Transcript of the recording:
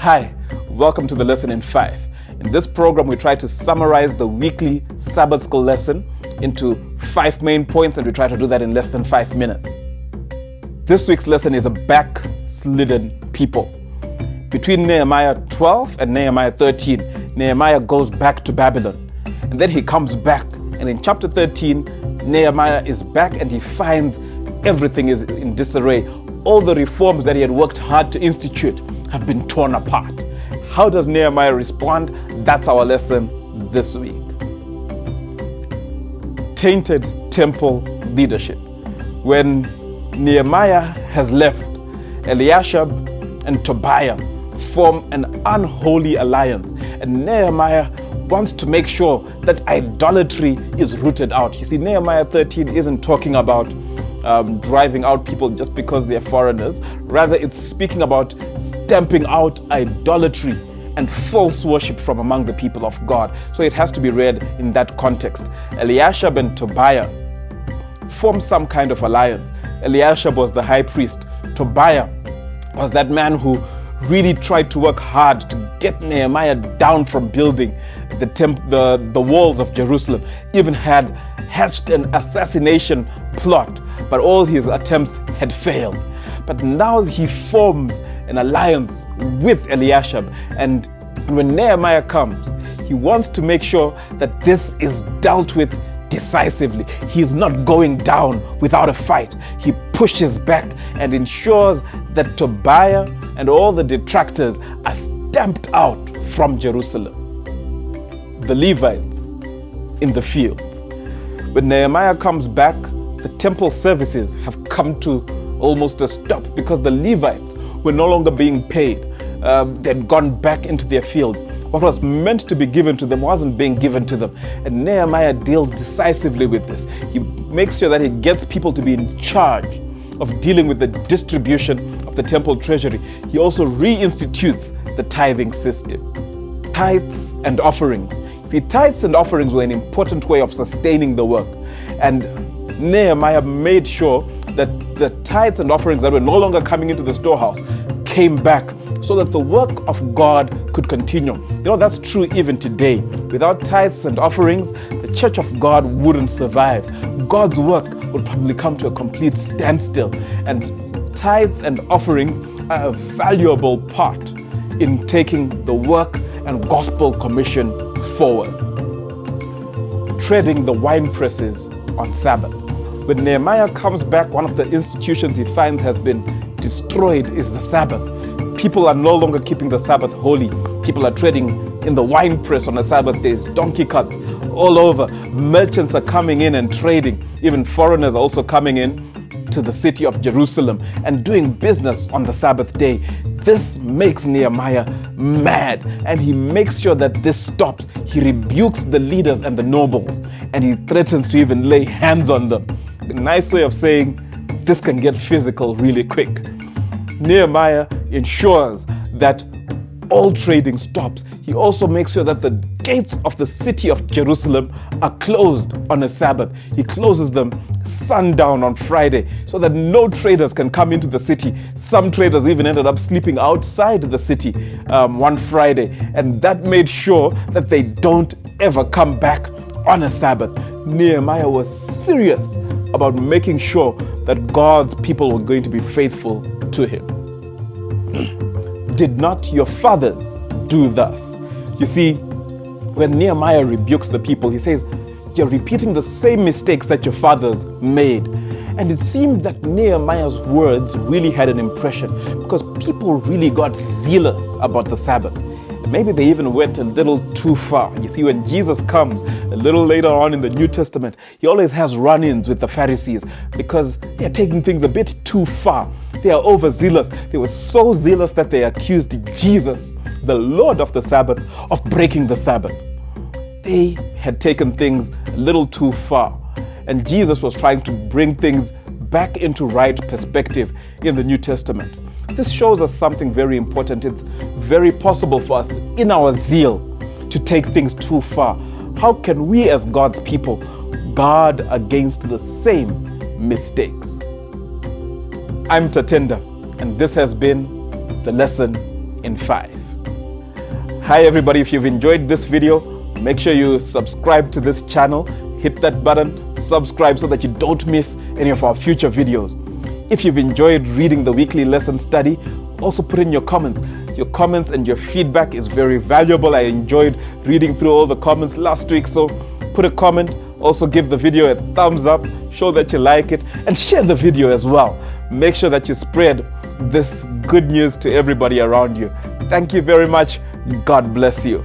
Hi, welcome to the Lesson in 5. In this program, we try to summarize the weekly Sabbath School lesson into 5 main points, and we try to do that in less than 5 minutes. This week's lesson is a backslidden people. Between Nehemiah 12 and Nehemiah 13, Nehemiah goes back to Babylon. And then he comes back, and in chapter 13, Nehemiah is back and he finds everything is in disarray. All the reforms that he had worked hard to institute have been torn apart. How does Nehemiah respond? That's our lesson this week. Tainted temple leadership. When Nehemiah has left, Eliashib and Tobiah form an unholy alliance, and Nehemiah wants to make sure that idolatry is rooted out. You see, Nehemiah 13 isn't talking about driving out people just because they're foreigners. Rather, it's speaking about stamping out idolatry and false worship from among the people of God. So it has to be read in that context. Eliashib and Tobiah form some kind of alliance. Eliashib was the high priest. Tobiah was that man who really tried to work hard to get Nehemiah down from building the walls of Jerusalem. Even had hatched an assassination plot, but all his attempts had failed. But now he forms an alliance with Eliashib, and when Nehemiah comes, he wants to make sure that this is dealt with decisively. He's not going down without a fight. He pushes back and ensures that Tobiah and all the detractors are stamped out from Jerusalem. The Levites in the field. When Nehemiah comes back, the temple services have come to almost a stop because the Levites were no longer being paid. They'd gone back into their fields. What was meant to be given to them wasn't being given to them. And Nehemiah deals decisively with this. He makes sure that he gets people to be in charge of dealing with the distribution of the temple treasury. He also reinstitutes the tithing system. Tithes and offerings. See, tithes and offerings were an important way of sustaining the work. And Nehemiah made sure that the tithes and offerings that were no longer coming into the storehouse came back so that the work of God could continue. You know, that's true even today. Without tithes and offerings, the church of God wouldn't survive. God's work would probably come to a complete standstill. And tithes and offerings are a valuable part in taking the work and gospel commission forward. Treading the wine presses on Sabbath. When Nehemiah comes back, one of the institutions he finds has been destroyed is the Sabbath. People are no longer keeping the Sabbath holy. People are trading in the wine press on the Sabbath days, donkey carts all over. Merchants are coming in and trading. Even foreigners are also coming in to the city of Jerusalem and doing business on the Sabbath day. This makes Nehemiah mad, and he makes sure that this stops. He rebukes the leaders and the nobles, and he threatens to even lay hands on them. A nice way of saying this can get physical really quick. Nehemiah ensures that all trading stops. He also makes sure that the gates of the city of Jerusalem are closed on a Sabbath. He closes them sundown on Friday so that no traders can come into the city. Some traders even ended up sleeping outside the city one Friday, and that made sure that they don't ever come back on a Sabbath. Nehemiah was serious about making sure that God's people were going to be faithful to him. Did not your fathers do thus? You see, when Nehemiah rebukes the people, he says, you're repeating the same mistakes that your fathers made. And it seemed that Nehemiah's words really had an impression because people really got zealous about the Sabbath. And maybe they even went a little too far. You see, when Jesus comes a little later on in the New Testament, he always has run-ins with the Pharisees because they're taking things a bit too far. They are overzealous. They were so zealous that they accused Jesus, the Lord of the Sabbath, of breaking the Sabbath. They had taken things a little too far, and Jesus was trying to bring things back into right perspective in the New Testament. This shows us something very important. It's very possible for us in our zeal to take things too far. How can we as God's people guard against the same mistakes? I'm Tatenda, and this has been the Lesson in 5. Hi everybody, if you've enjoyed this video, make sure you subscribe to this channel. Hit that button, subscribe so that you don't miss any of our future videos. If you've enjoyed reading the weekly lesson study, also put in your comments. Your comments and your feedback is very valuable. I enjoyed reading through all the comments last week, so put a comment. Also give the video a thumbs up, show that you like it, and share the video as well. Make sure that you spread this good news to everybody around you. Thank you very much. God bless you.